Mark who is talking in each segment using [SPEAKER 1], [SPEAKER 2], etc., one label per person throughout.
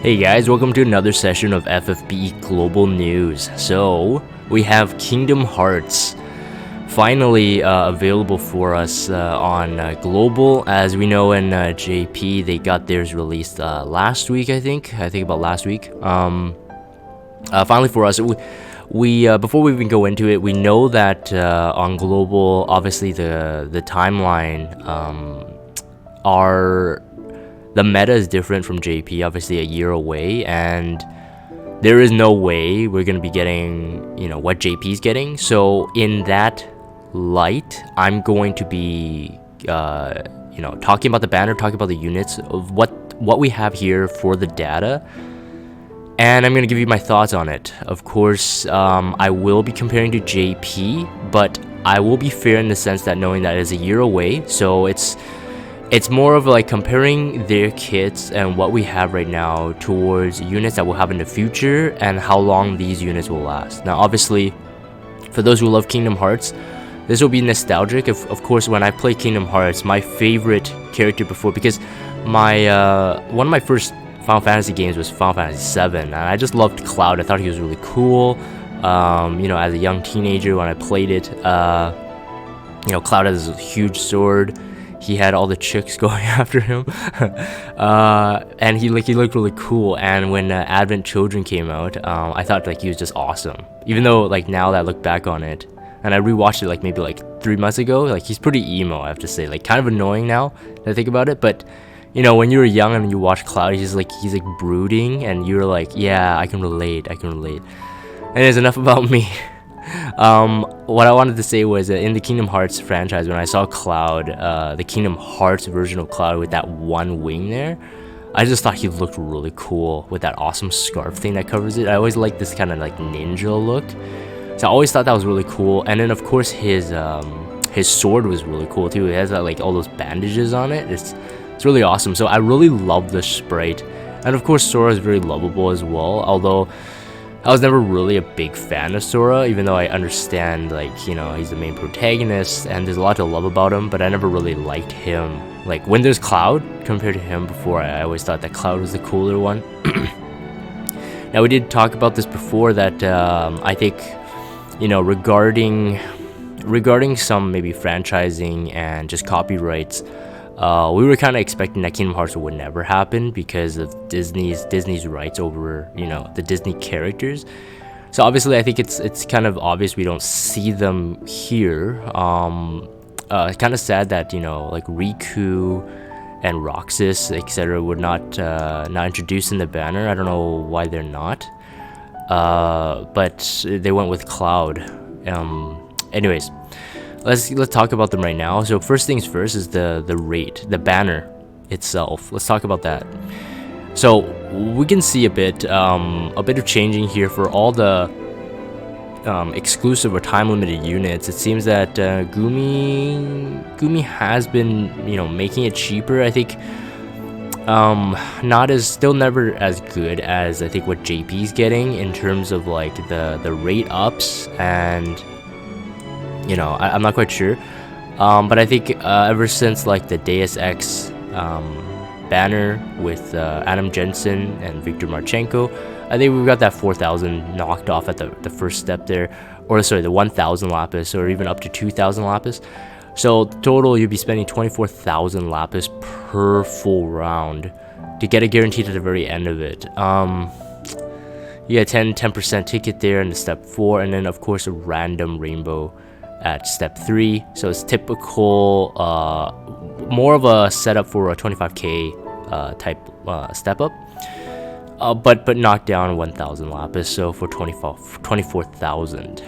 [SPEAKER 1] Hey guys, welcome to another session of FFBE Global News. So, we have Kingdom Hearts finally available for us on Global. As we know in JP, they got theirs released last week, I think about last week. Finally for us, we before we even go into it, we know that on Global, obviously the timeline the meta is different from JP, obviously a year away, and there is no way we're going to be getting, what JP's getting. So in that light, I'm going to be, talking about the banner, talking about the units of what we have here for the data, and I'm going to give you my thoughts on it. Of course, I will be comparing to JP, but I will be fair in the sense that knowing that it's a year away, so it's more of like comparing their kits and what we have right now towards units that we'll have in the future and how long these units will last. Now, obviously, for those who love Kingdom Hearts, this will be nostalgic. Of course, when I play Kingdom Hearts, my favorite character before, because one of my first Final Fantasy games was Final Fantasy VII, and I just loved Cloud. I thought he was really cool. As a young teenager when I played it, Cloud has a huge sword. He had all the chicks going after him, and he looked really cool. And when Advent Children came out, I thought he was just awesome. Even though now that I look back on it, and I rewatched it maybe 3 months ago, he's pretty emo, I have to say. Kind of annoying now that I think about it. But when you were young and you watch Cloud, he's brooding, and you're like, yeah, I can relate. And there's enough about me. What I wanted to say was that in the Kingdom Hearts franchise, when I saw Cloud, the Kingdom Hearts version of Cloud with that one wing there, I just thought he looked really cool with that awesome scarf thing that covers it. I always liked this kind of ninja look, so I always thought that was really cool. And then of course his sword was really cool too. It has all those bandages on it. It's really awesome. So I really love the sprite, and of course Sora is very lovable as well. Although I was never really a big fan of Sora, even though I understand, he's the main protagonist and there's a lot to love about him, but I never really liked him. When there's Cloud compared to him before, I always thought that Cloud was the cooler one. Now, we did talk about this before, that I think, regarding some maybe franchising and just copyrights, we were kind of expecting that Kingdom Hearts would never happen because of Disney's rights over the Disney characters. So obviously I think it's kind of obvious we don't see them here. It's kind of sad that Riku and Roxas, etc., were not introduced in the banner. I don't know why they're not, but they went with Cloud. Anyways, let's talk about them right now. So first things first is the banner itself. Let's talk about that. So we can see a bit of changing here for all the exclusive or time limited units. It seems that Gumi has been making it cheaper. I think still never as good as I think what JP's getting in terms of the rate ups, and I'm not quite sure, but I think ever since the Deus Ex banner with Adam Jensen and Victor Marchenko, I think we got that 4,000 knocked off at the first step there, or sorry, the 1,000 lapis, or even up to 2,000 lapis. So total, you'd be spending 24,000 lapis per full round to get it guaranteed at the very end of it. You get 10% ticket there in the step 4, and then of course a random rainbow at step 3. So it's typical, more of a setup for a 25k type step up, but knocked down 1,000 lapis, so for 24,000.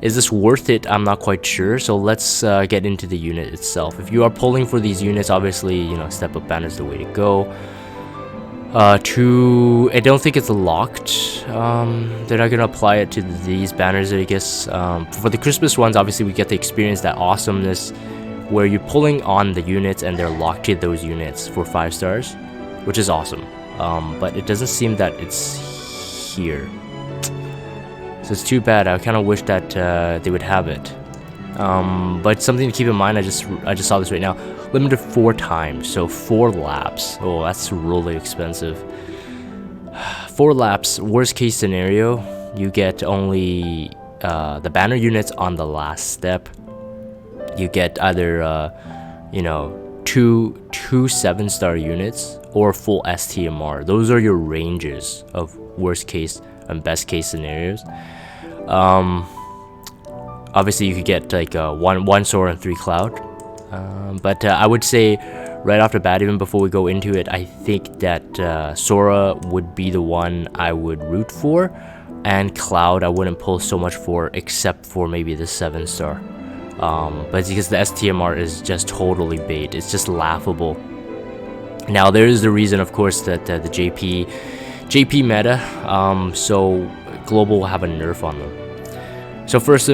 [SPEAKER 1] Is this worth it? I'm not quite sure. So let's get into the unit itself. If you are pulling for these units, obviously step up banner is the way to go. I don't think it's locked. They're not gonna apply it to these banners, I guess. For the Christmas ones, obviously we get to experience that awesomeness where you're pulling on the units and they're locked to those units for 5 stars, which is awesome. But it doesn't seem that it's here, so it's too bad. I kind of wish that they would have it. But something to keep in mind, I just saw this right now, limited 4 times, so 4 laps. Oh, that's really expensive. 4 laps, worst case scenario, you get only the banner units on the last step. You get either you know, two 7-star units or full STMR. Those are your ranges of worst case and best case scenarios. Obviously you could get like one Sora and 3 Cloud, but I would say right off the bat, even before we go into it, I think that Sora would be the one I would root for, and Cloud I wouldn't pull so much for, except for maybe the 7-star. But it's because the STMR is just totally bait. It's just laughable. Now there is the reason, of course, that the JP meta, so global will have a nerf on them. So first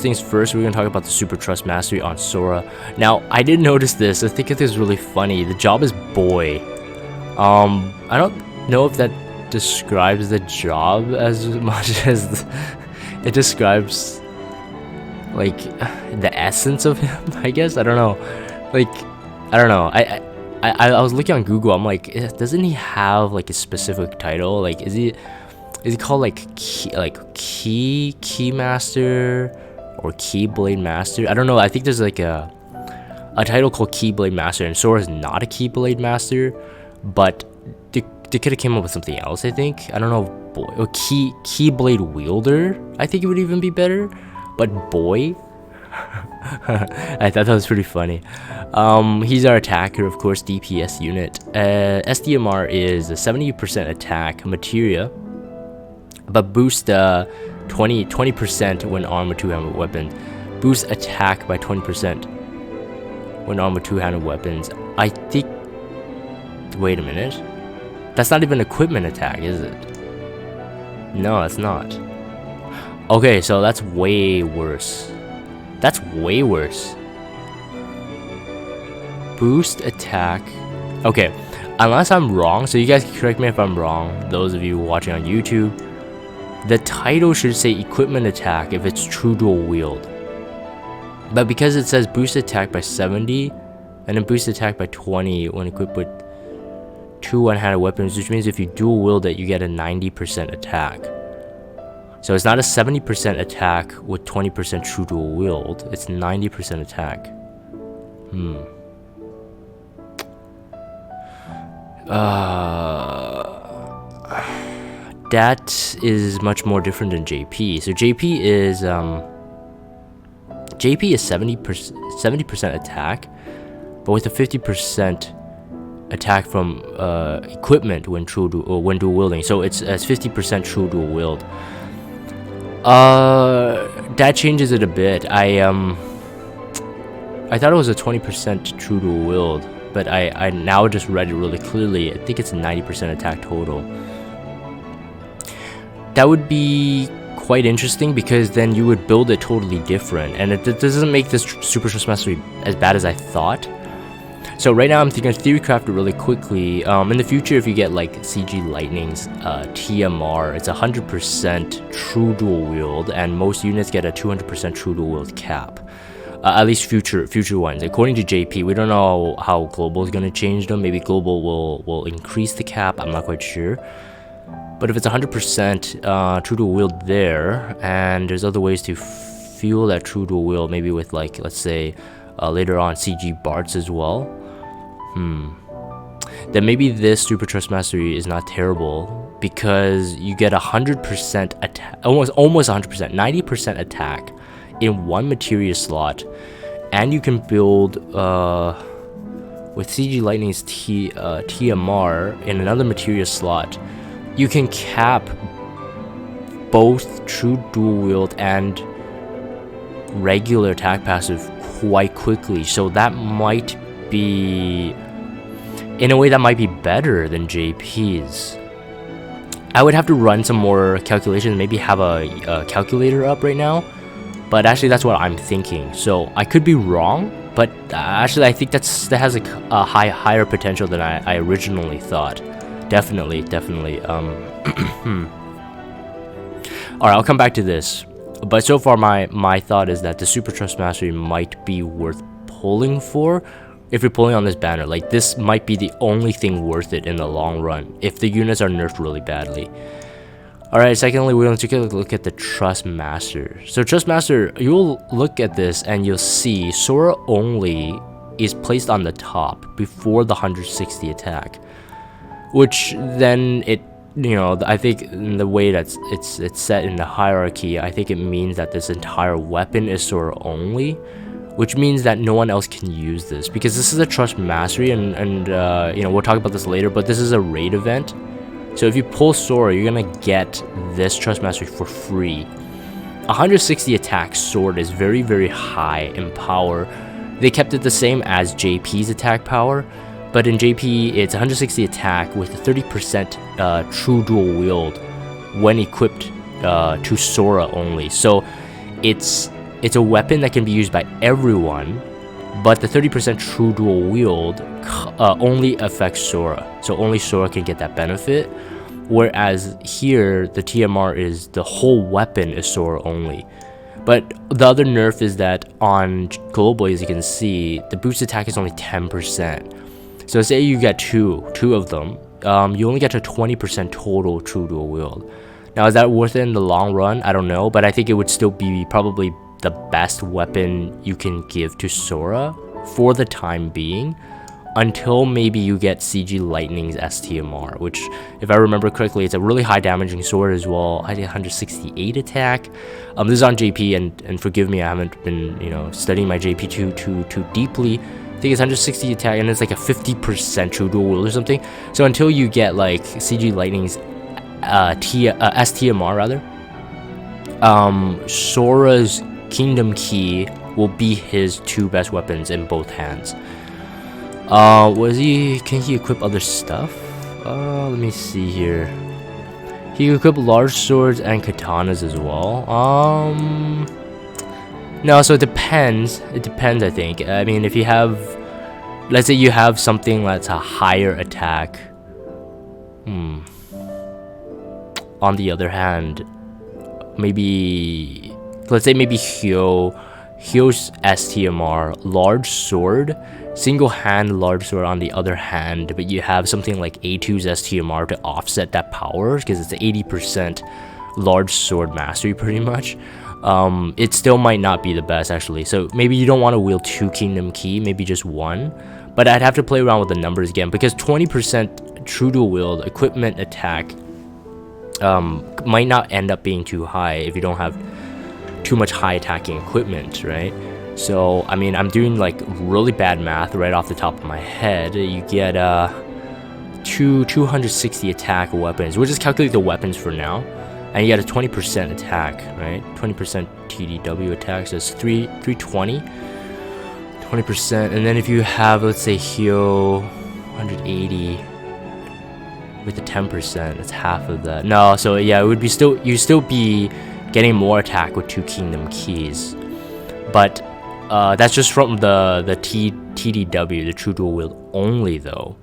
[SPEAKER 1] things first, we're going to talk about the Super Trust Mastery on Sora. Now, I did notice this. I think it is really funny. The job is boy. I don't know if that describes the job as much as it describes, like, the essence of him, I guess. I don't know. Like, I don't know. I was looking on Google. I'm like, doesn't he have, like, a specific title? Like, is he called like key master or keyblade master? I don't know. I think there's like a title called keyblade master, and Sora is not a keyblade master, but they could have came up with something else. I think, I don't know, boy, or keyblade wielder. I think it would even be better, but boy. I thought that was pretty funny. He's our attacker, of course, DPS unit. STMR is a 70% attack materia, but boost 20% when armed with 2-handed weapons. Boost attack by 20% when armed with 2-handed weapons. I think, wait a minute, that's not even equipment attack, is it? No, it's not. Okay, so that's way worse. That's way worse. Boost attack. Okay, unless I'm wrong, so you guys can correct me if I'm wrong, those of you watching on YouTube. The title should say equipment attack if it's true dual wield. But because it says boost attack by 70 and then boost attack by 20 when equipped with 2 one-handed weapons, which means if you dual wield it, you get a 90% attack. So it's not a 70% attack with 20% true dual wield, it's 90% attack. That is much more different than JP. So JP is 70% attack, but with a 50% attack from equipment when dual wielding. So it's 50% true dual wield. That changes it a bit. I thought it was a 20% true dual wield, but I now just read it really clearly. I think it's a 90% attack total. That would be quite interesting, because then you would build it totally different, and it doesn't make this Super Trust Mastery as bad as I thought. So right now I'm thinking theory craft it really quickly. In the future, if you get like CG Lightning's TMR, it's 100% true dual wield, and most units get a 200% true dual wield cap. At least future ones. According to JP, we don't know how global is going to change them. Maybe global will increase the cap. I'm not quite sure. But if it's 100% true dual wield there, and there's other ways to fuel that true dual wield, maybe with, like, let's say later on CG Barts as well, then maybe this Super Trust Mastery is not terrible, because you get 100% attack, almost 100%, 90% attack in one materia slot, and you can build with CG Lightning's TMR in another materia slot. You can cap both true dual wield and regular attack passive quite quickly, so that might be, in a way, that might be better than JP's. I would have to run some more calculations, maybe have a calculator up right now, but actually that's what I'm thinking. So I could be wrong, but actually I think that has a higher potential than I originally thought. Definitely. Alright, I'll come back to this. But so far, my thought is that the Super Trust Mastery might be worth pulling for if you're pulling on this banner. Like, this might be the only thing worth it in the long run if the units are nerfed really badly. Alright, secondly, we're going to take a look at the Trust Master. So Trust Master, you'll look at this and you'll see Sora only is placed on the top before the 160 attack, which then it, you know, I think in the way that it's set in the hierarchy, I think it means that this entire weapon is Sora only, which means that no one else can use this, because this is a Trust Mastery, and you know, we'll talk about this later, but this is a raid event. So if you pull Sora, you're gonna get this Trust Mastery for free. 160 attack sword is very, very high in power. They kept it the same as JP's attack power, but in JP it's 160 attack with a 30% true dual wield when equipped to Sora only. So it's a weapon that can be used by everyone, but the 30% true dual wield only affects Sora. So only Sora can get that benefit. Whereas here, the TMR is the whole weapon is Sora only. But the other nerf is that on globally, as you can see, the boost attack is only 10%. So say you get two of them, you only get to 20% total true dual wield. Now, is that worth it in the long run? I don't know, but I think it would still be probably the best weapon you can give to Sora for the time being, until maybe you get CG Lightning's STMR, which, if I remember correctly, it's a really high damaging sword as well. I think 168 attack. This is on JP, and forgive me, I haven't been, you know, studying my JP too deeply. I think it's 160 attack, and it's like a 50% true dual wield or something. So until you get like CG Lightning's STMR rather, Sora's Kingdom Key will be his two best weapons in both hands. Can he equip other stuff? Let me see here. He can equip large swords and katanas as well. No, so it depends. It depends, I think. I mean, if you have, let's say you have something that's a higher attack. On the other hand, maybe, let's say maybe Hyo's STMR, large sword, single hand large sword on the other hand, but you have something like A2's STMR to offset that power, because it's 80% large sword mastery pretty much. It still might not be the best actually. So maybe you don't want to wield 2 Kingdom Key, maybe just 1. But I'd have to play around with the numbers again, because 20% true dual wield equipment attack might not end up being too high if you don't have too much high attacking equipment, right? So I mean, I'm doing like really bad math right off the top of my head. You get 260 attack weapons. We'll just calculate the weapons for now, and you get a 20% attack, right? 20% TDW attack, so it's 320, 20%. And then if you have, let's say, Hyo 180 with the 10%, it's half of that. No, so yeah, it would be you still be getting more attack with 2 Kingdom Keys, but that's just from the TDW, the true dual wield only though.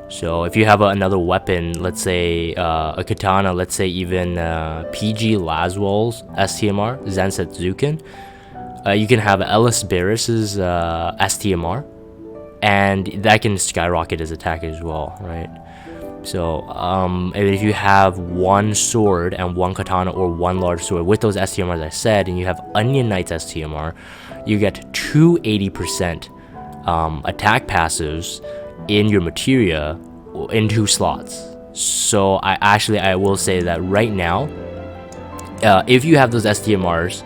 [SPEAKER 1] So if you have another weapon, let's say a katana, let's say even PG Laswell's STMR, Zansetsuken, you can have Ellis Barris's STMR, and that can skyrocket his attack as well, right? So if you have 1 sword and 1 katana or 1 large sword with those STMRs I said, and you have Onion Knight's STMR, you get 280% attack passives in your materia in 2 slots. So I will say that right now, if you have those STMRs,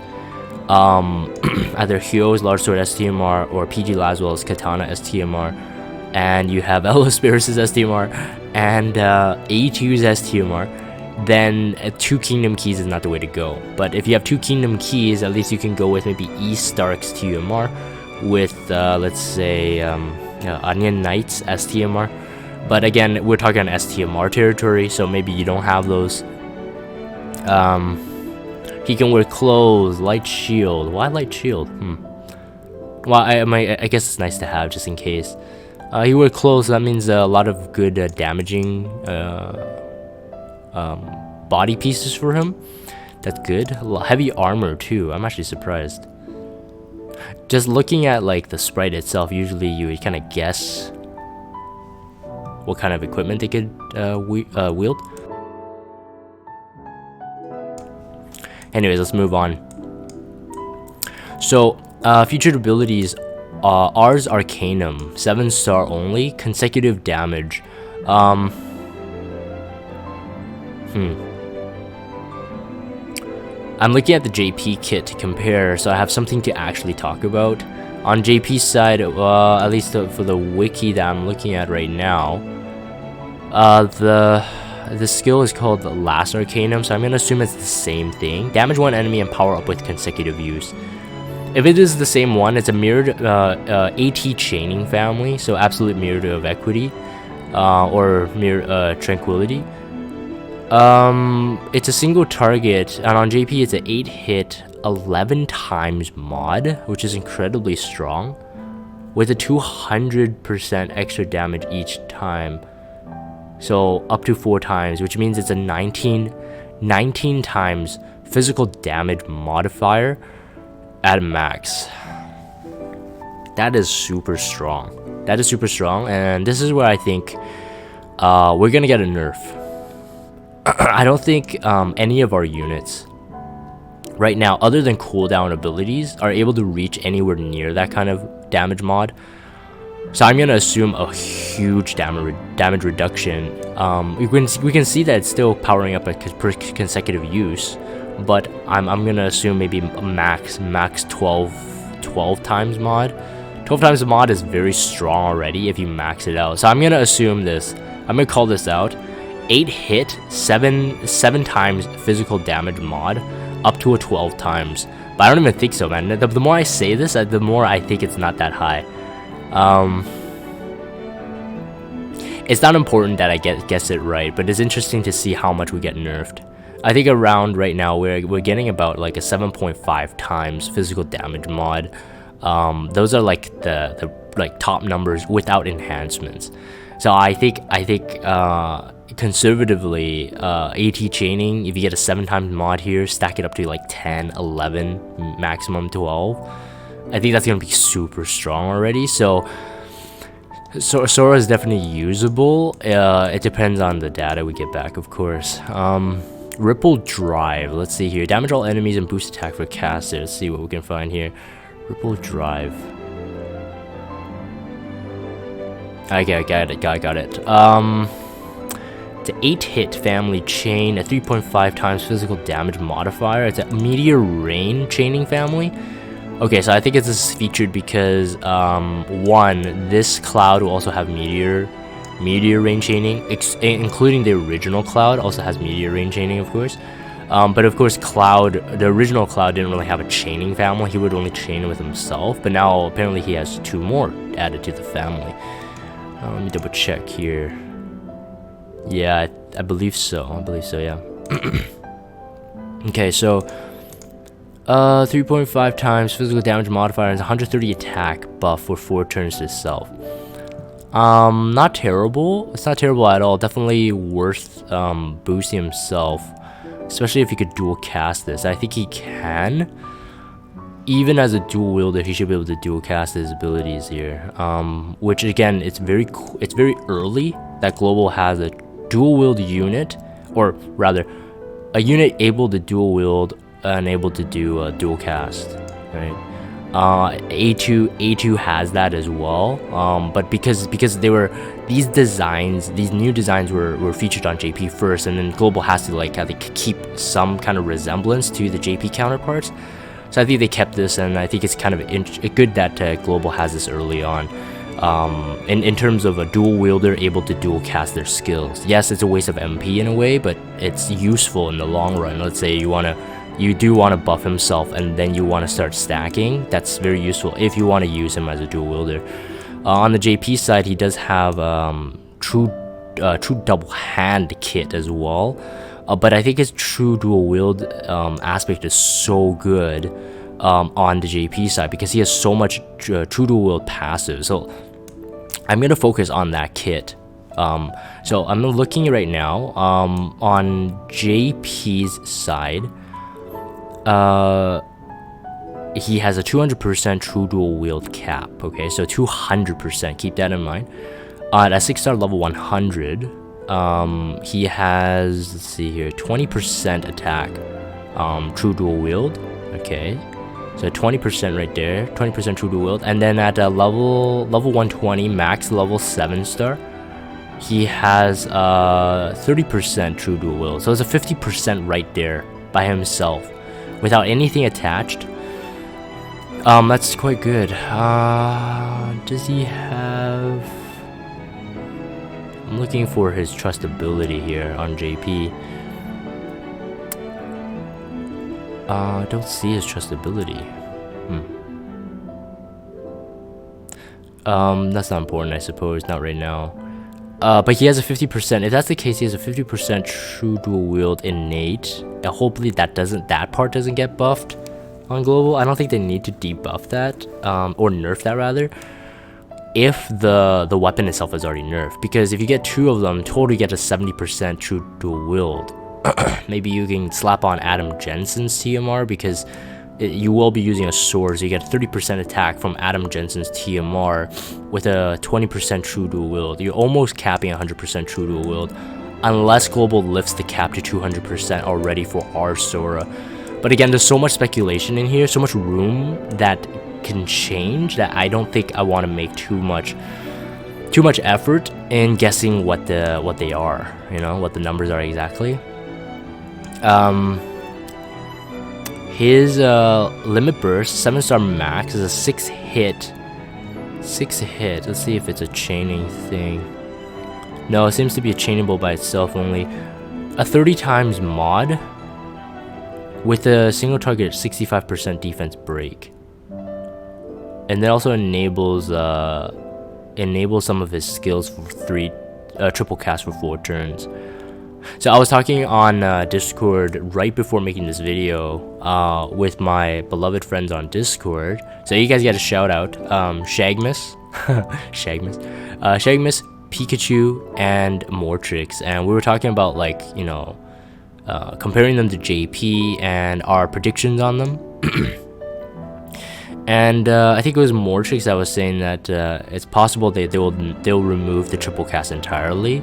[SPEAKER 1] either Hyo's large sword STMR or PG Laswell's katana STMR, and you have Ellis Barris's STMR and A2's STMR, then 2 Kingdom Keys is not the way to go. But if you have 2 Kingdom Keys, at least you can go with maybe E Stark's TMR with let's say Onion Knight's STMR. But again, we're talking on STMR territory, so maybe you don't have those. He can wear clothes, light shield. Why light shield? Well, I guess it's nice to have just in case. He wear clothes, so that means a lot of good damaging body pieces for him That's good. Heavy armor too. I'm actually surprised. Just looking at like the sprite itself, usually you would kind of guess what kind of equipment they could wield. Anyways, let's move on. So, featured abilities, Ars Arcanum, 7-star only, consecutive damage. I'm looking at the JP kit to compare, so I have something to actually talk about. On JP's side, at least for the wiki that I'm looking at right now, the skill is called the Last Arcanum, so I'm gonna assume it's the same thing. Damage one enemy and power up with consecutive use. If it is the same one, it's a mirrored AT chaining family, so absolute mirror of equity, or mirror tranquility. It's a single target, and on JP it's an 8-hit 11 times mod, which is incredibly strong, with a 200% extra damage each time, so up to 4 times, which means it's a 19 times physical damage modifier at max. That is super strong. That is super strong, and this is where I think we're gonna get a nerf. I don't think any of our units right now, other than cooldown abilities, are able to reach anywhere near that kind of damage mod. So I'm gonna assume a huge damage reduction. We can see that it's still powering up per consecutive use, but I'm gonna assume maybe max 12 times mod. 12 times the mod is very strong already if you max it out. So I'm gonna assume this. I'm gonna call this out. 8-hit, 7 times physical damage mod, up to a 12 times. But I don't even think so, man. The more I say this, the more I think it's not that high. It's not important that I guess it right, but it's interesting to see how much we get nerfed. I think around right now we're getting about like a 7.5 times physical damage mod. Those are like the like top numbers without enhancements. So I think conservatively, AT chaining, if you get a 7 times mod here, stack it up to like 10, 11, maximum 12. I think that's gonna be super strong already. So Sora is definitely usable. It depends on the data we get back, of course. Ripple Drive. Let's see here. Damage all enemies and boost attack for caster. Let's see what we can find here. Ripple Drive. I got it. It's an 8-hit family chain, a 3.5 times physical damage modifier. It's a meteor rain chaining family. Okay, so I think it's featured because one, this cloud will also have meteor rain chaining, including the original cloud also has meteor rain chaining, of course. But of course, the original cloud didn't really have a chaining family. He would only chain with himself, but now apparently he has 2 more added to the family. Let me double check here. Yeah, I believe so. Yeah. Okay, so 3.5 times physical damage modifier and 130 attack buff for 4 turns to itself. Not terrible. It's not terrible at all. Definitely worth boosting himself, especially if he could dual cast this. I think he can. Even as a dual wielder, he should be able to dual cast his abilities here. Which again, it's very early that Global has a dual wield unit, or rather, a unit able to dual wield and able to do a dual cast, right? A2 has that as well, but because these new designs were featured on JP first, and then Global has to like keep some kind of resemblance to the JP counterparts. So I think they kept this, and I think it's kind of good that Global has this early on. In terms of a dual wielder able to dual cast their skills. Yes, it's a waste of MP in a way, but it's useful in the long run. Let's say you do want to buff himself and then you want to start stacking. That's very useful if you want to use him as a dual wielder. On the JP side, he does have true double hand kit as well. But I think his true dual wield aspect is so good on the JP side because he has so much true dual wield passive. So I'm gonna focus on that kit. So I'm looking right now on JP's side. he has a 200% true dual wield cap. Okay, so 200%. Keep that in mind. At 6-star level 100, he has, let's see here, 20% attack, true dual wield. Okay, so 20% right there, 20% true dual wield. And then at level 120, max level 7-star, he has 30% true dual wield. So it's a 50% right there by himself, without anything attached. That's quite good. Does he have... I'm looking for his trustability here on JP. I don't see his trustability. That's not important, I suppose. Not right now. But he has a 50%. If that's the case, he has a 50% true dual wield innate. Hopefully that part doesn't get buffed on global. I don't think they need to debuff that, or nerf that rather, if the weapon itself is already nerfed. Because if you get 2 of them, total you get a 70% true dual wield. Maybe you can slap on Adam Jensen's TMR, because you will be using a sword, so you get 30% attack from Adam Jensen's TMR with a 20% true dual wield. You're almost capping 100% true dual wield, unless global lifts the cap to 200% already for our Sora. But again, there's so much speculation in here, so much room that can change, that I don't think I want to make too much effort in guessing what they are, you know, what the numbers are exactly. His limit burst 7-star max is a 6 hit. Let's see if it's a chaining thing. No, it seems to be a chainable by itself only. A 30 times mod with a single target 65% defense break, and that also enables some of his skills for 3 triple cast for 4 turns. So I was talking on Discord right before making this video with my beloved friends on Discord. So you guys get a shout out, Shagmus, Shagmus, Pikachu, and Mortrix, and we were talking about, like, you know, comparing them to JP and our predictions on them. And I think it was Mortrix that was saying that it's possible they'll remove the triple cast entirely,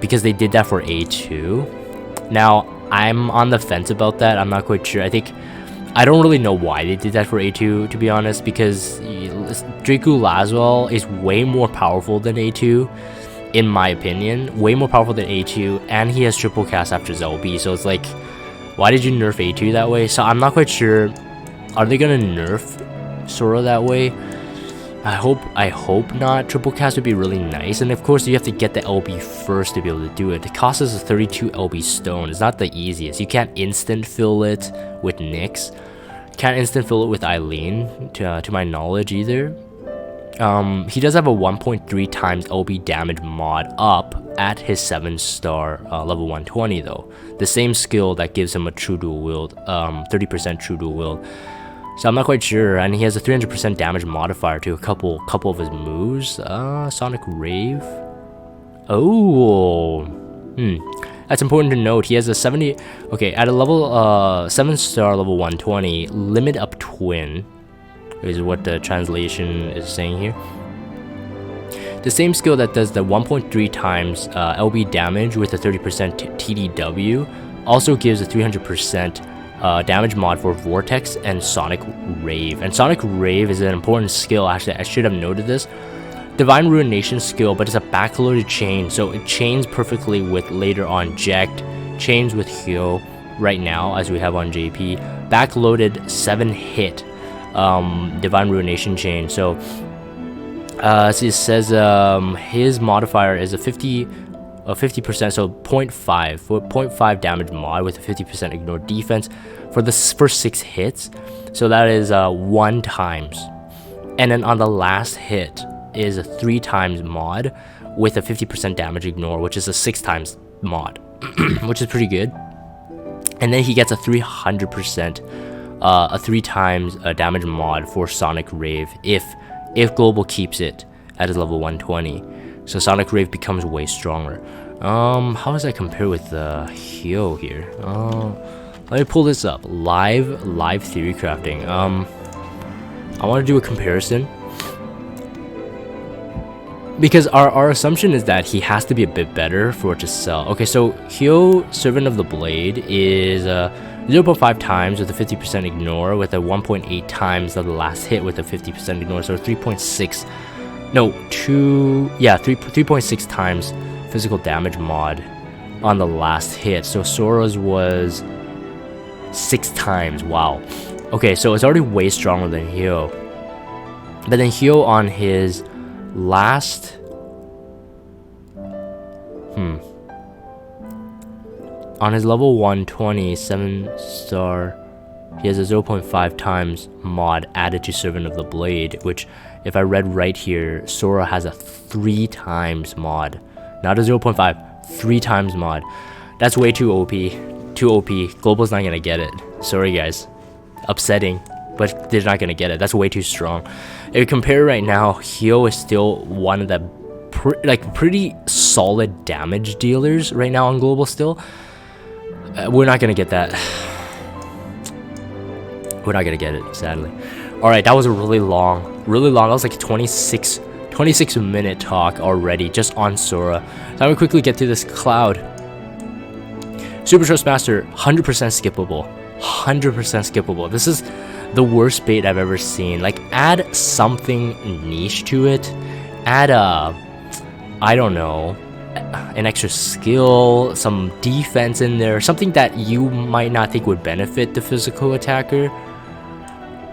[SPEAKER 1] because they did that for A2. Now I'm on the fence about that. I'm not quite sure. I don't really know why they did that for A2, to be honest, because Draco Laswell is way more powerful than A2, in my opinion. Way more powerful than A2, and he has triple cast after ZLB, so it's like, why did you nerf A2 that way? So I'm not quite sure. Are they gonna nerf Sora that way? I hope not. Triple cast would be really nice, and of course you have to get the LB first to be able to do it. It costs us a 32 LB stone. It's not the easiest. You can't instant fill it with Nyx. You can't instant fill it with Eileen, to my knowledge either. He does have a 1.3 times LB damage mod up at his 7-star level 120 though. The same skill that gives him a true dual wield, 30% true dual wield. So I'm not quite sure, and he has a 300% damage modifier to a couple of his moves. Sonic Rave. Oh, that's important to note. He has a 70. Okay, at a level 7-star level 120, limit up twin is what the translation is saying here. The same skill that does the 1.3 times LB damage with a 30% TDW also gives a 300% damage mod for Vortex and Sonic Rave. And Sonic Rave is an important skill. Actually, I should have noted this. Divine Ruination skill, but it's a backloaded chain, so it chains perfectly with later on Ject, chains with Hyo right now as we have on JP. Backloaded 7-hit Divine Ruination chain. So it says his modifier is a 50%, so 0.5 damage mod with a 50% ignore defense for the first 6 hits. So that is 1 times, and then on the last hit is a 3 times mod with a 50% damage ignore, which is a 6 times mod, which is pretty good. And then he gets a 300% a 3 times damage mod for Sonic Rave if global keeps it at his level 120. So Sonic Rave becomes way stronger. How does that compare with Hyo here? Let me pull this up. Live theory crafting. I want to do a comparison because our assumption is that he has to be a bit better for it to sell. Okay, so Hyo, Servant of the Blade, is 0.5 times with a 50% ignore, with a 1.8 times of the last hit with a 50% ignore, so 3.6. No, 3.6 times physical damage mod on the last hit. So Sora's was 6 times. Wow. Okay, so it's already way stronger than Hyo. But then Hyo on his last on his level 120 7-star, he has a 0.5 times mod added to Servant of the Blade, which, if I read right here, Sora has a 3 times mod, not a 0.5, 3 times mod. That's way too OP. Too OP. Global's not gonna get it. Sorry guys. Upsetting, but they're not gonna get it. That's way too strong. If you compare right now, Hyo is still one of the pretty solid damage dealers right now on Global still. We're not gonna get that. We're not gonna get it, sadly. Alright, that was a really long. That was like a 26 minute talk already just on Sora. So I'm gonna quickly get through this cloud. Super Trust Master, 100% skippable. 100% skippable. This is the worst bait I've ever seen. Like, add something niche to it. Add I don't know, an extra skill, some defense in there, something that you might not think would benefit the physical attacker.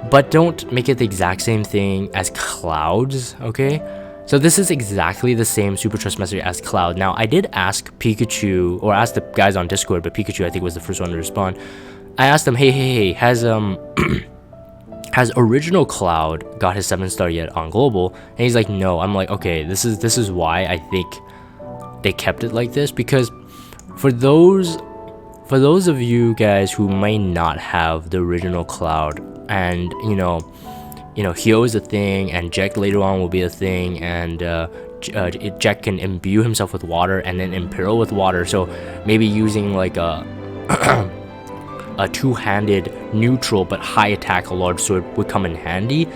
[SPEAKER 1] But don't make it the exact same thing as Cloud's, okay? So this is exactly the same Super Trust Mastery as Cloud. Now, I did ask Pikachu, or ask the guys on Discord, but Pikachu I think was the first one to respond. I asked them, hey, has original Cloud got his 7-star yet on Global? And he's like, no. I'm like, okay, this is why I think they kept it like this, because for those of you guys who may not have the original Cloud, and you know Hyo is a thing, and Jack later on will be a thing, and Jack can imbue himself with water and then imperil with water, so maybe using like a a two-handed neutral but high attack large sword would come in handy.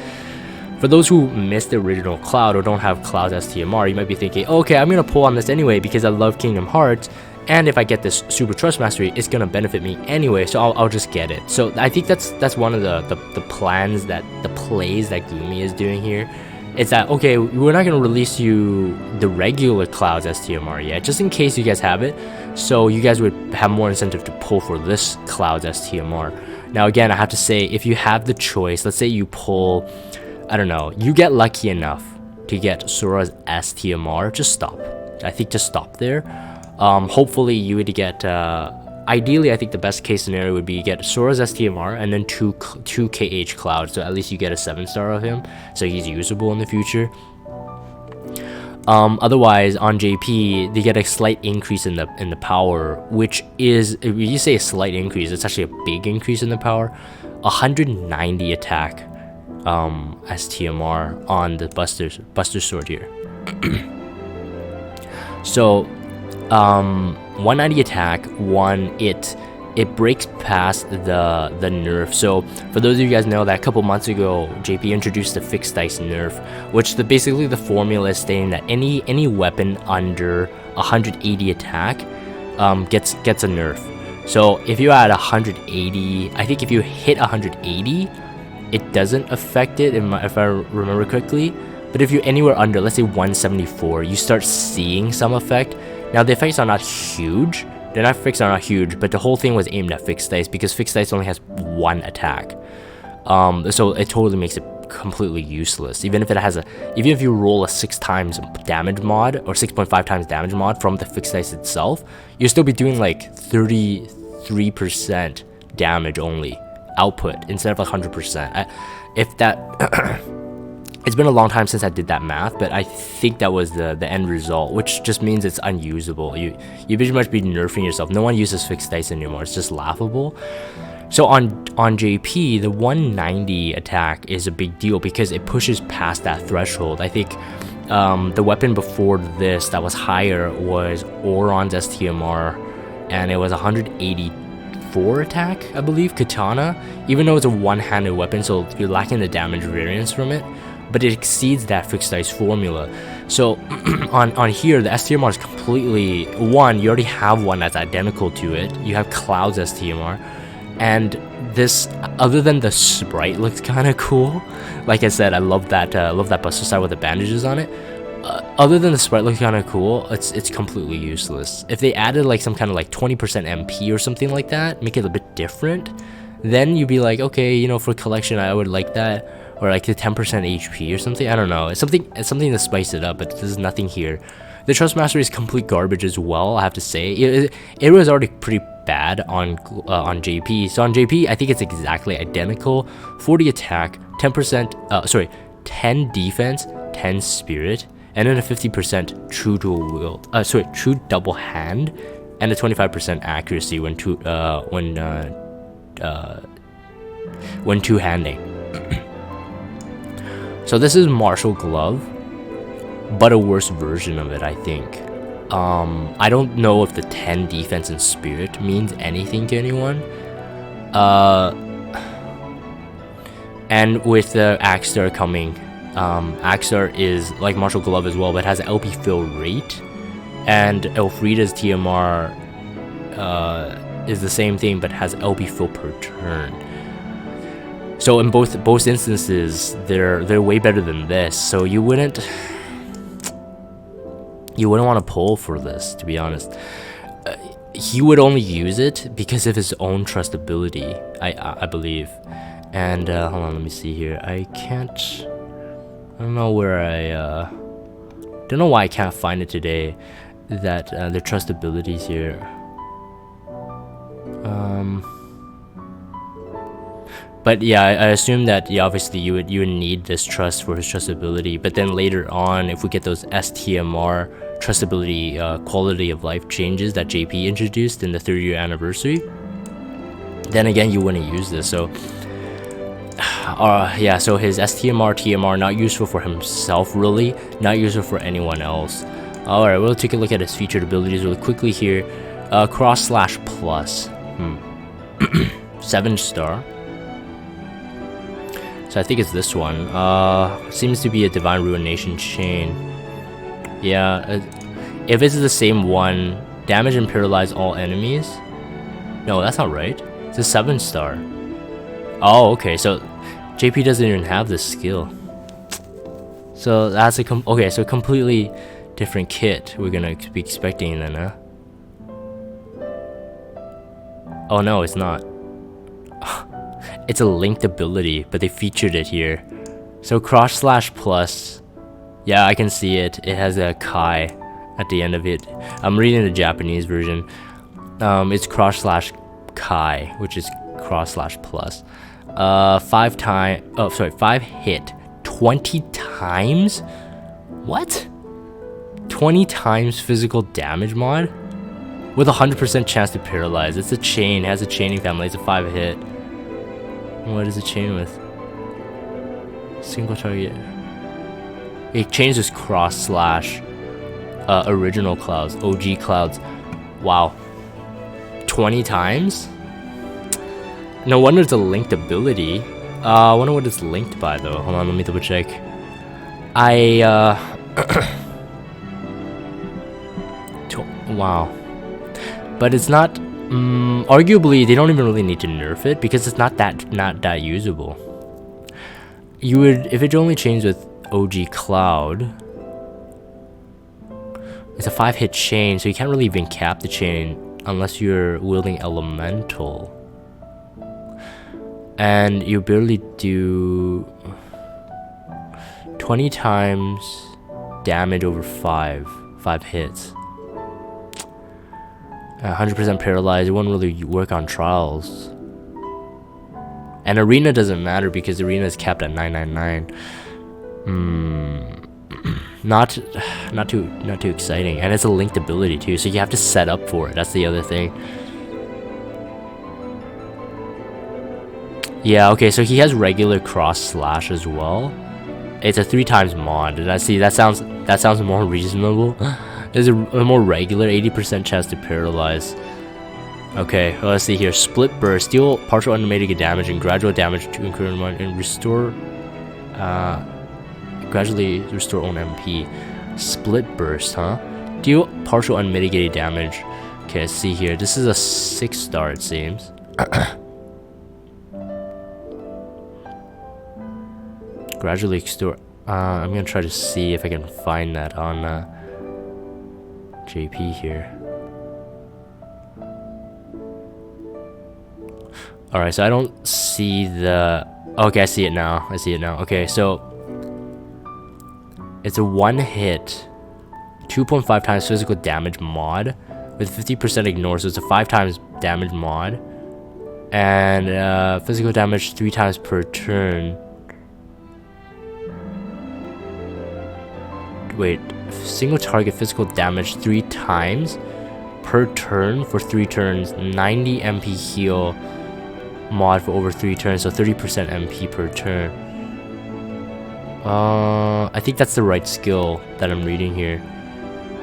[SPEAKER 1] For those who missed the original Cloud or don't have Cloud's STMR, you might be thinking, okay, I'm gonna pull on this anyway because I love Kingdom Hearts, and if I get this Super Trust Mastery, it's gonna benefit me anyway, so I'll just get it. So I think that's one of the plays that Gloomy is doing here. It's that, okay, we're not gonna release you the regular Cloud's STMR yet, just in case you guys have it, so you guys would have more incentive to pull for this Cloud's STMR. Now again, I have to say, if you have the choice, let's say you pull, I don't know, you get lucky enough to get Sora's STMR, just stop. I think just stop there. Hopefully you would get, ideally I think the best case scenario would be you get Sora's STMR and then two KH Cloud, so at least you get a 7-star of him, so he's usable in the future. Otherwise on JP they get a slight increase in the power, which is, if you say a slight increase, it's actually a big increase in the power. 190 attack STMR on the Buster Sword here. So 190 attack, it breaks past the nerf. So for those of you guys know that a couple months ago JP introduced the fixed dice nerf, which basically the formula is stating that any weapon under 180 attack gets a nerf. So if you add 180, I think if you hit 180 it doesn't affect it, if I remember correctly. But if you're anywhere under, let's say 174, you start seeing some effect. Now the effects are not huge. They're not fixed, are not huge, but the whole thing was aimed at fixed dice because fixed dice only has one attack. So it totally makes it completely useless. Even if you roll a 6 times damage mod or 6.5 times damage mod from the fixed dice itself, you'll still be doing like 33% damage only output instead of 100%. If that it's been a long time since I did that math, but I think that was the end result, which just means it's unusable. You pretty much be nerfing yourself. No one uses fixed dice anymore. It's just laughable. So on JP, the 190 attack is a big deal because it pushes past that threshold. I think the weapon before this that was higher was Oron's STMR, and it was 183 4 attack, I believe, katana, even though it's a one-handed weapon, so you're lacking the damage variance from it, but it exceeds that fixed dice formula. So on here, the STMR is completely, one, you already have one that's identical to it. You have Cloud's STMR, and this, other than the sprite looks kind of cool. Like I said, I love that Buster Side with the bandages on it. Other than the sprite looks kind of cool, it's completely useless. If they added like some kind of like 20% MP or something like that, make it a bit different, then you'd be like, okay, you know, for collection I would like that, or like the 10% HP or something. I don't know. It's something to spice it up, but there's nothing here. The Trust Mastery is complete garbage as well, I have to say. It was already pretty bad on JP. So on JP, I think it's exactly identical. 40 attack, 10%, 10 defense, 10 spirit, and then a 50% true dual wield, true double hand, and a 25% accuracy when two-handing. So this is Martial Glove, but a worse version of it, I think. I don't know if the 10 defense and spirit means anything to anyone. And with the Axstar coming, Axstar is like Martial Glove as well, but has LP fill rate, and Elfrida's TMR is the same thing, but has LP fill per turn. So in both instances, they're way better than this. So you wouldn't want to pull for this, to be honest. He would only use it because of his own trustability, I believe. And hold on, let me see here. I don't know where don't know why I can't find it today, that the trustabilities here. But yeah, I assume that, yeah, obviously you would need this trust for his trustability. But then later on, if we get those STMR trustability quality of life changes that JP introduced in the 30-year anniversary, then again you wouldn't use this. So yeah, so his STMR, TMR, not useful for himself really, not useful for anyone else. Alright, we'll take a look at his featured abilities really quickly here. Cross slash plus. 7-star. So I think it's this one. Seems to be a Divine Ruination chain. Yeah, if it's the same one, damage and paralyze all enemies. No, that's not right. It's a 7-star. Oh, okay. So JP doesn't even have this skill. So that's a okay. So completely different kit we're gonna be expecting then, huh? Oh no, it's not. It's a linked ability, but they featured it here. So cross slash plus. Yeah, I can see it. It has a Kai at the end of it. I'm reading the Japanese version. It's cross slash Kai, which is cross slash plus. 5 hit 20 times. What? 20 times physical damage mod with 100% chance to paralyze. It's a chain. It has a chaining family. It's a 5 hit. What is it chain with? Single target. It chains with cross slash original clouds, OG clouds. Wow. 20 times? No wonder it's a linked ability. I wonder what it's linked by though. Hold on, let me double check. Wow. But it's not, arguably they don't even really need to nerf it because it's not that usable. You would, if it only chains with OG Cloud, it's a 5-hit chain, so you can't really even cap the chain unless you're wielding Elemental. And you barely do 20 times damage over 5 hits. 100% paralyzed. It won't really work on trials. And arena doesn't matter because arena is capped at 999. Not too exciting, and it's a linked ability too, so you have to set up for it. That's the other thing. Yeah, okay, so he has regular cross slash as well. It's a 3 times mod. Did I see? That sounds more reasonable. There's a more regular 80% chance to paralyze. Okay, well, let's see here. Split burst, deal partial unmitigated damage and gradual damage to incur and restore, gradually restore own MP. Split burst, huh? Deal partial unmitigated damage. Okay, let's see here. This is a 6-star, it seems. Gradually restore. I'm gonna try to see if I can find that on JP here. Alright, so I don't see the... Okay, I see it now. I see it now. Okay, so... It's a 1-hit, 2.5 times physical damage mod with 50% ignore, so it's a 5 times damage mod. And physical damage 3 times per turn. Wait, single target physical damage 3 times per turn for 3 turns. 90 MP heal mod for over 3 turns, so 30% MP per turn. I think that's the right skill that I'm reading here.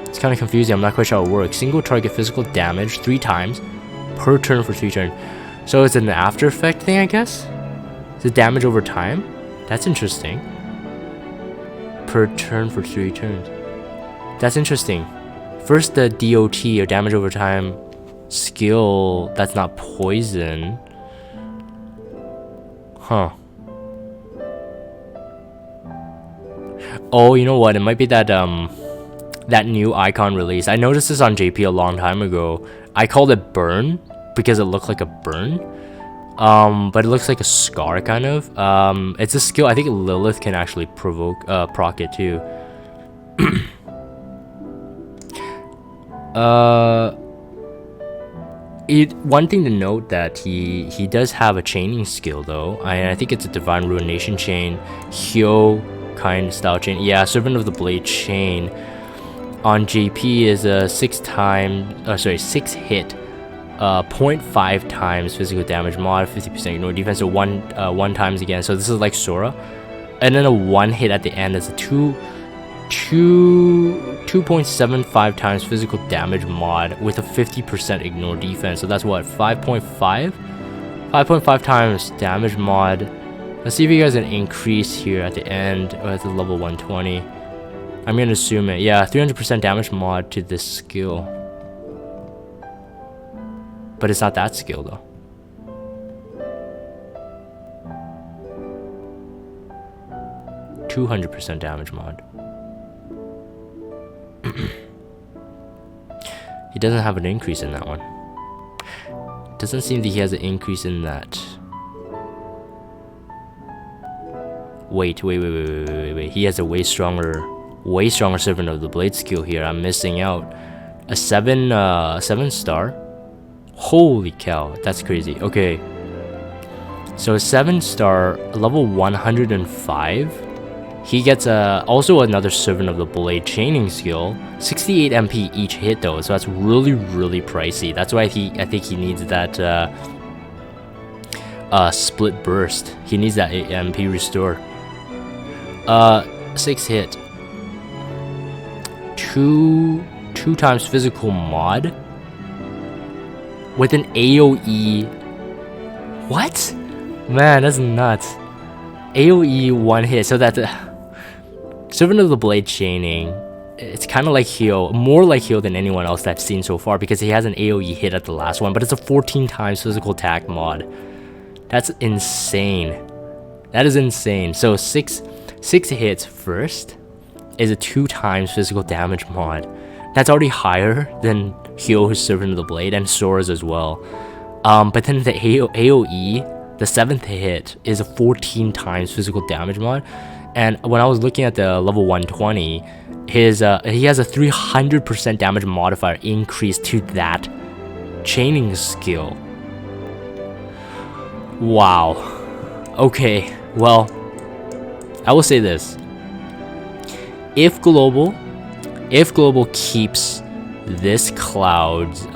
[SPEAKER 1] It's kind of confusing. I'm not quite sure how it works. Single target physical damage 3 times per turn for 3 turns. So it's an after effect thing, I guess? Is it damage over time? That's interesting. Per turn for 3 turns. That's interesting. First, the DOT, or damage over time skill, that's not poison. Huh. Oh, you know what? It might be that that new icon release. I noticed this on JP a long time ago. I called it burn because it looked like a burn. But it looks like a scar kind of. It's a skill. I think Lilith can actually proc it too. One thing to note that he does have a chaining skill though. I think it's a Divine Ruination chain, Hyo kind style chain. Yeah, Servant of the Blade chain on JP is a 6 hit, 0.5 times physical damage mod, 50% ignore defense, so one times again. So this is like Sora, and then a 1 hit at the end is a 2.75 times physical damage mod with a 50% ignore defense. So that's what, 5.5 times damage mod. Let's see if you guys an increase here at the end, or at the level 120. I'm gonna assume it. Yeah, 300% damage mod to this skill. But it's not that skill though. %200% damage mod. He doesn't have an increase in that one. Doesn't seem that he has an increase in that. Wait. He has a way stronger Servant of the Blade skill here. I'm missing out. A 7-star. Holy cow, that's crazy. Okay. So a 7-star, level 105. He gets also another Servant of the Blade chaining skill. 68 MP each hit though, so that's really, really pricey. That's why I think he needs that split burst. He needs that MP restore. 6 hit. 2 times physical mod with an AoE. What? Man, that's nuts. AoE 1 hit, so that's Servant of the Blade chaining. It's kind of like Hyo, more like Hyo than anyone else that I've seen so far, because he has an AoE hit at the last one, but it's a 14 times physical attack mod. That's insane. That is insane. So 6 hits first is a 2 times physical damage mod. That's already higher than Hyo's Servant of the Blade and Sora's as well. But then the AoE, the 7th hit, is a 14 times physical damage mod. And when I was looking at the level 120, he has a 300% damage modifier increase to that chaining skill. Wow. Okay, well, I will say this. If Global keeps this Cloud's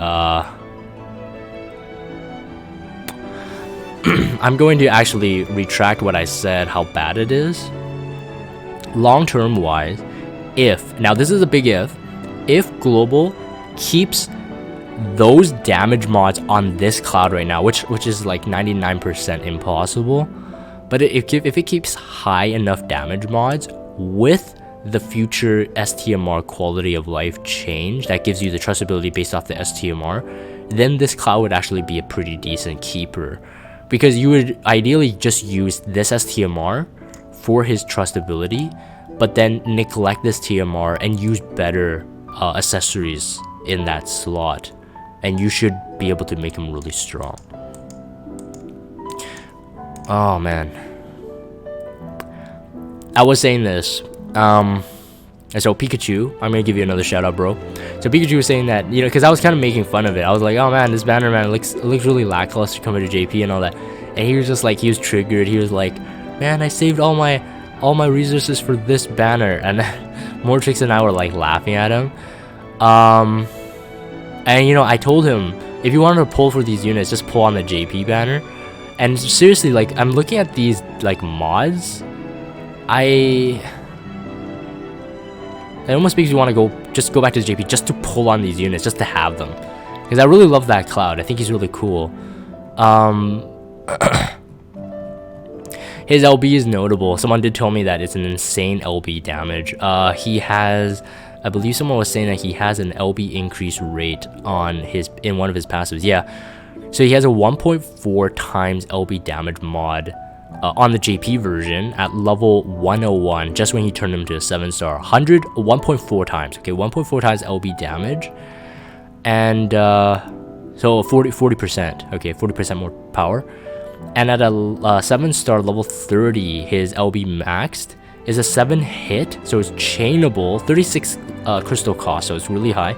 [SPEAKER 1] I'm going to actually retract what I said, how bad it is. Long-term wise, now this is a big if Global keeps those damage mods on this cloud right now, which is like 99% impossible, but if it keeps high enough damage mods with the future STMR quality of life change that gives you the trustability based off the STMR, then this cloud would actually be a pretty decent keeper, because you would ideally just use this STMR for his trustability, but then neglect this TMR and use better accessories in that slot, and you should be able to make him really strong. Oh man, I was saying this. So Pikachu, I'm gonna give you another shout out, bro. So Pikachu was saying that, you know, because I was kind of making fun of it. I was like, oh man, this banner, man, it looks really lackluster compared to JP and all that. And he was just like, he was triggered. He was like, man, I saved all my resources for this banner. And Mortrix and I were like laughing at him. And you know, I told him, if you wanted to pull for these units, just pull on the JP banner. And seriously, like, I'm looking at these like mods, it almost makes you want to go back to the JP just to pull on these units, just to have them, because I really love that cloud. I think he's really cool. His LB is notable. Someone did tell me that it's an insane LB damage. He has, I believe someone was saying that he has an LB increase rate on in one of his passives. Yeah, so he has a 1.4 times LB damage mod on the JP version at level 101, just when he turned him to a 7-star. 1.4 times. Okay, 1.4 times LB damage, and so 40%. Okay, 40% more power. And at a 7-star level 30, his LB maxed is a 7 hit, so it's chainable, 36 crystal cost, so it's really high.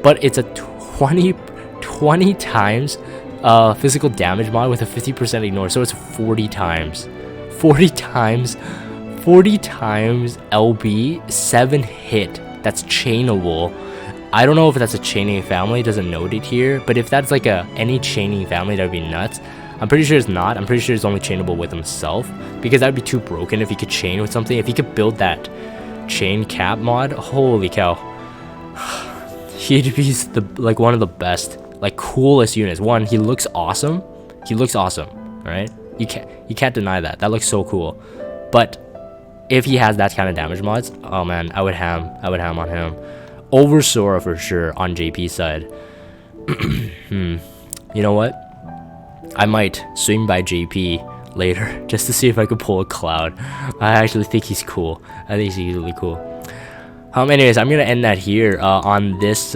[SPEAKER 1] But it's a 20 times physical damage mod with a 50% ignore, so it's 40 times LB, 7 hit. That's chainable. I don't know if that's a chaining family, it doesn't note it here, but if that's like any chaining family, that'd be nuts. I'm pretty sure it's not. I'm pretty sure it's only chainable with himself, because that'd be too broken if he could chain with something. If he could build that chain cap mod, holy cow. He'd be like one of the best, like coolest units. One, he looks awesome. Right? You can't deny that. That looks so cool. But if he has that kind of damage mods, oh man, I would ham on him over Sora for sure on JP side. You know what? I might swing by JP later just to see if I could pull a cloud. I actually think he's cool. I think he's really cool. Anyways, I'm gonna end that here on this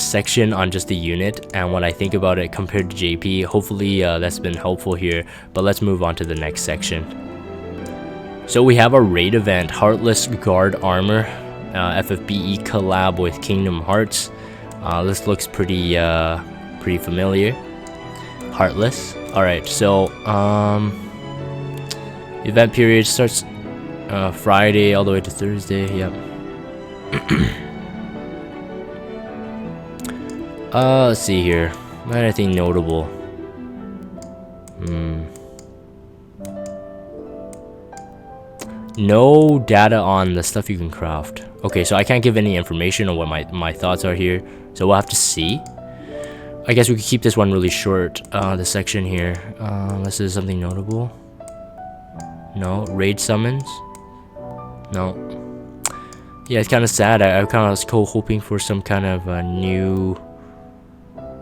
[SPEAKER 1] section on just the unit and what I think about it compared to JP. Hopefully that's been helpful here, but let's move on to the next section. So we have a raid event, Heartless Guard Armor, FFBE collab with Kingdom Hearts. This looks pretty familiar. Heartless. Alright, so event period starts Friday all the way to Thursday. Yep. Let's see here. Anything notable? No data on the stuff you can craft. Okay, so I can't give any information on what my thoughts are here, so we'll have to see. I guess we could keep this one really short, the section here, unless there's something notable. No. Raid summons? No. Yeah, it's kind of sad. I kind of was hoping for some kind of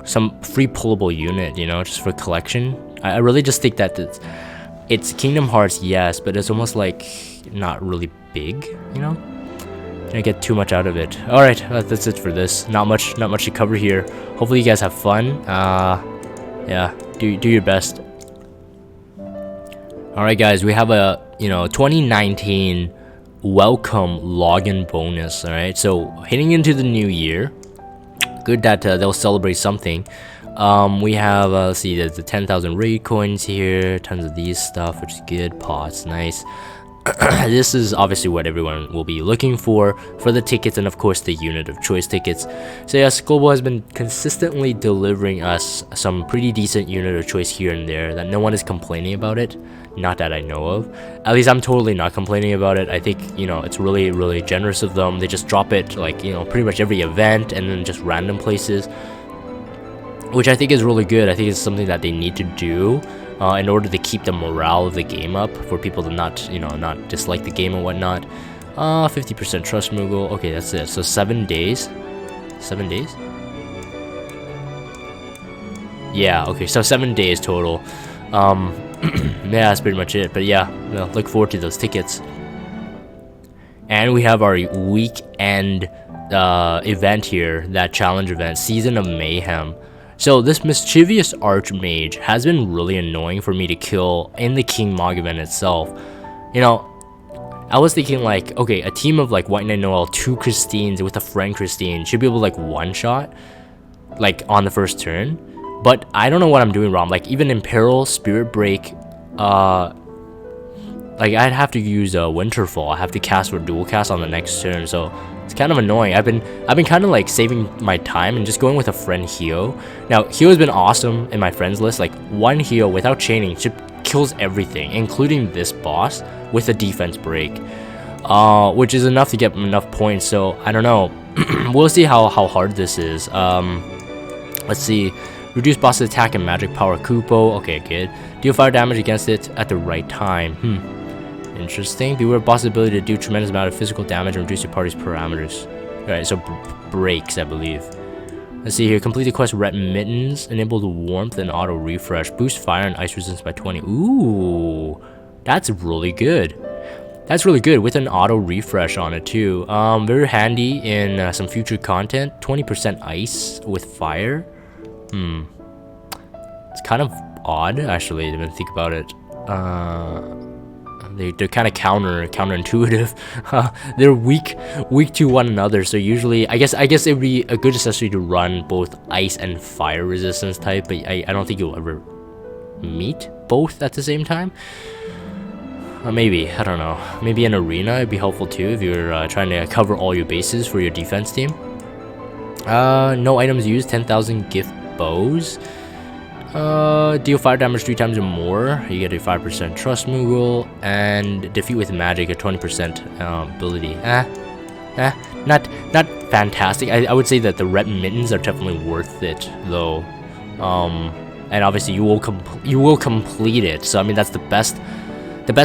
[SPEAKER 1] some free pullable unit, you know, just for collection. I really just think that it's Kingdom Hearts, yes, but it's almost like not really big, you know? Can't get too much out of it. Alright, that's it for this. Not much to cover here. Hopefully you guys have fun. Yeah, do your best. Alright guys, we have a 2019 welcome login bonus. Alright, so heading into the new year, good that they'll celebrate something. We have let's see, there's the 10,000 raid coins here, tons of these stuff, which is good. Pots, nice. This is obviously what everyone will be looking for the tickets, and of course the unit of choice tickets. So yes, Global has been consistently delivering us some pretty decent unit of choice here and there that no one is complaining about it, not that I know of. At least I'm totally not complaining about it. I think, it's really, really generous of them. They just drop it like, pretty much every event and then just random places. which I think is really good. I think it's something that they need to do in order to keep the morale of the game up, for people to not, not dislike the game and whatnot. 50% trust Moogle. Okay, that's it. So 7 days. 7 days? Yeah, okay, so 7 days total. Yeah, that's pretty much it. But yeah, look forward to those tickets. And we have our weekend event here, that challenge event, Season of Mayhem. So this mischievous archmage has been really annoying for me to kill in the King Mog event itself. I was thinking like, okay, a team of like White Knight Noel, 2 Christines with a friend Christine should be able to like one-shot like on the first turn. But I don't know what I'm doing wrong. Like even in Peril, Spirit Break, like I'd have to use a Winterfall. I have to cast for dual cast on the next turn, so it's kind of annoying. I've been kind of like saving my time and just going with a friend Hio. Now Hio has been awesome in my friends list. Like one Hio without chaining kills everything, including this boss with a defense break, which is enough to get enough points. So I don't know. We'll see how hard this is. Let's see. Reduce boss attack and magic power Kupo. Okay, good. Deal fire damage against it at the right time. Interesting. Beware of boss ability to do tremendous amount of physical damage and reduce your party's parameters. Alright, so breaks, I believe. Let's see here. Complete the quest Red Mittens. Enable the warmth and auto refresh. Boost fire and ice resistance by 20. Ooh, that's really good. That's really good with an auto refresh on it too. Very handy in some future content. 20% ice with fire. It's kind of odd actually to think about it. They're kind of counterintuitive. They're weak to one another, so usually I guess it'd be a good accessory to run both ice and fire resistance type, but I don't think you'll ever meet both at the same time. Maybe, I don't know, maybe an arena would be helpful too if you're trying to cover all your bases for your defense team. No items used. 10,000 gift bows. Deal fire damage 3 times or more. You get a 5% trust Moogle, and defeat with magic a 20% ability. Not fantastic. I would say that the red mittens are definitely worth it though. And obviously you will complete it. So I mean that's the best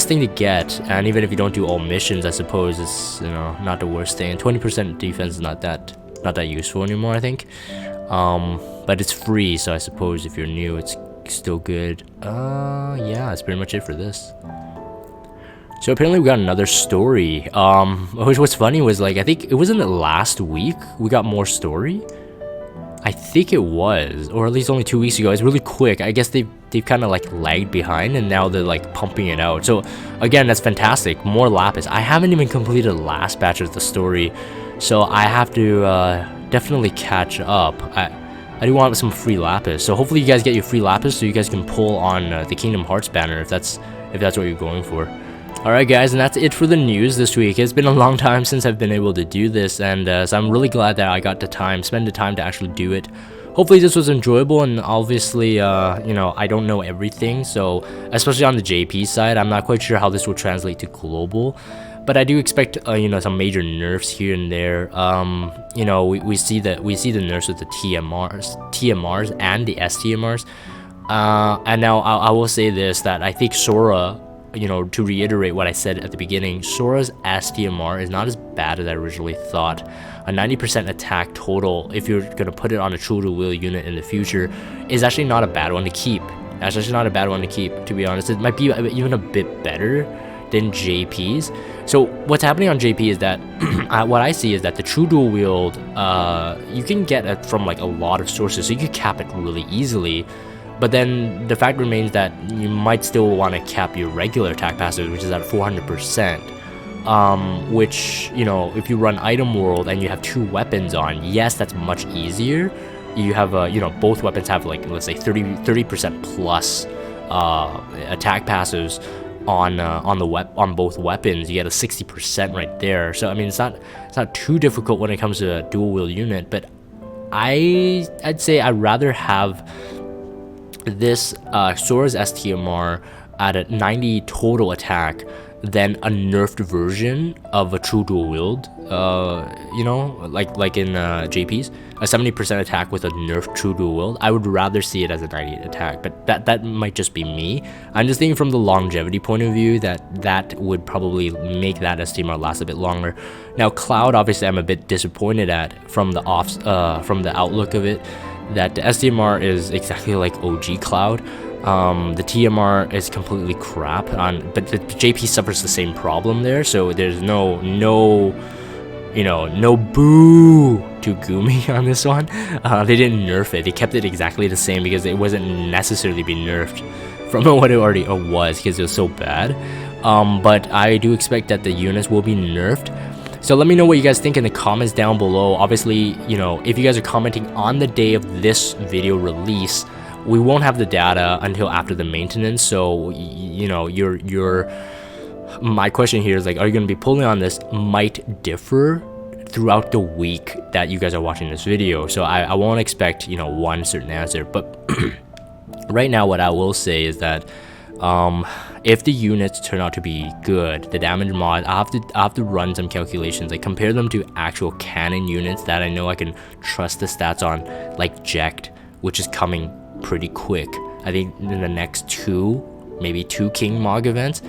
[SPEAKER 1] thing to get. And even if you don't do all missions, I suppose it's not the worst thing. 20% defense is not that useful anymore, I think. But it's free, so I suppose if you're new, it's still good. Yeah, that's pretty much it for this. So apparently we got another story. What's funny was, like, I think it wasn't last week we got more story. I think it was, or at least only 2 weeks ago. It's really quick. I guess they've kind of like lagged behind, and now they're like pumping it out. So again, that's fantastic. More lapis. I haven't even completed the last batch of the story, so I have to definitely catch up. I do want some free lapis, so hopefully you guys get your free lapis so you guys can pull on the Kingdom Hearts banner if that's what you're going for. Alright guys, and that's it for the news this week. It's been a long time since I've been able to do this, and so I'm really glad that I got the time, spend the time to actually do it. Hopefully this was enjoyable, and obviously, I don't know everything, so especially on the JP side, I'm not quite sure how this will translate to global. But I do expect, some major nerfs here and there. We see the nerfs with the TMRs and the STMRs. And now I will say this, that I think Sora, to reiterate what I said at the beginning, Sora's STMR is not as bad as I originally thought. A 90% attack total, if you're gonna put it on a true to wheel unit in the future, is actually not a bad one to keep. That's actually not a bad one to keep, to be honest. It might be even a bit better than JP's. So what's happening on JP is that what I see is that the true dual wield you can get it from like a lot of sources, so you could cap it really easily. But then the fact remains that you might still want to cap your regular attack passive, which is at 400%. Which, if you run item world and you have 2 weapons on, yes, that's much easier. You have both weapons have, like, let's say 30% plus attack passives on both weapons. You get a 60% right there. So I mean, it's not too difficult when it comes to a dual wield unit, but I'd say I'd rather have this Sora's STMR at a 90 total attack than a nerfed version of a true dual wield. You know, like in JP's, a 70% attack with a nerfed true dual wield. I would rather see it as a 98 attack, but that might just be me. I'm just thinking from the longevity point of view that would probably make that STMR last a bit longer. Now Cloud, obviously I'm a bit disappointed at from the outlook of it, that the STMR is exactly like OG Cloud. The TMR is completely crap, but the JP suffers the same problem there, so there's no boo to Gumi on this one. They didn't nerf it, they kept it exactly the same because it wasn't necessarily being nerfed from what it already was because it was so bad. But I do expect that the units will be nerfed. So let me know what you guys think in the comments down below. Obviously, you know, if you guys are commenting on the day of this video release, we won't have the data until after the maintenance. So you know, my question here is like, are you going to be pulling on this might differ throughout the week that you guys are watching this video. So I won't expect, you know, one certain answer, but right now what I will say is that if the units turn out to be good, the damage mod, I have to run some calculations, like compare them to actual canon units that I know I can trust the stats on, like Jekt, which is coming pretty quick. I think in the next maybe two King Mog events,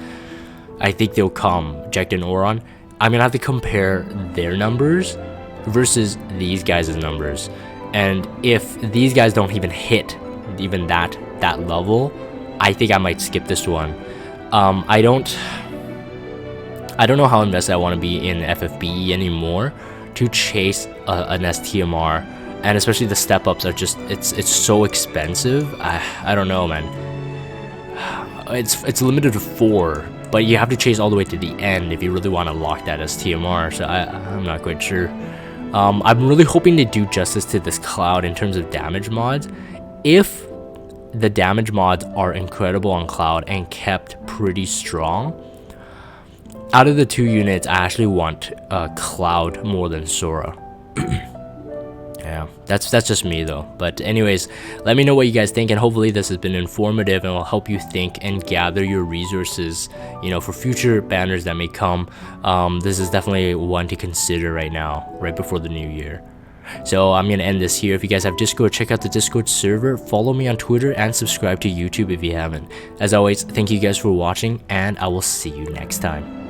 [SPEAKER 1] I think they'll come, Jekt and Oron. I'm gonna have to compare their numbers versus these guys' numbers, and if these guys don't even hit even that level, I think I might skip this one. I don't know how invested I want to be in FFBE anymore to chase an STMR, and especially the step ups are just it's so expensive. I don't know, man. It's limited to 4, but you have to chase all the way to the end if you really want to lock that STMR. So I'm not quite sure. I'm really hoping they do justice to this Cloud in terms of damage mods. If the damage mods are incredible on Cloud and kept pretty strong, out of the two units, I actually want Cloud more than Sora. Yeah, that's just me though. But anyways, let me know what you guys think, and hopefully this has been informative and will help you think and gather your resources, you know, for future banners that may come. This is definitely one to consider right now, right before the new year. So I'm gonna end this here. If you guys have Discord, check out the Discord server, follow me on Twitter, and subscribe to YouTube if you haven't. As always, thank you guys for watching, and I will see you next time.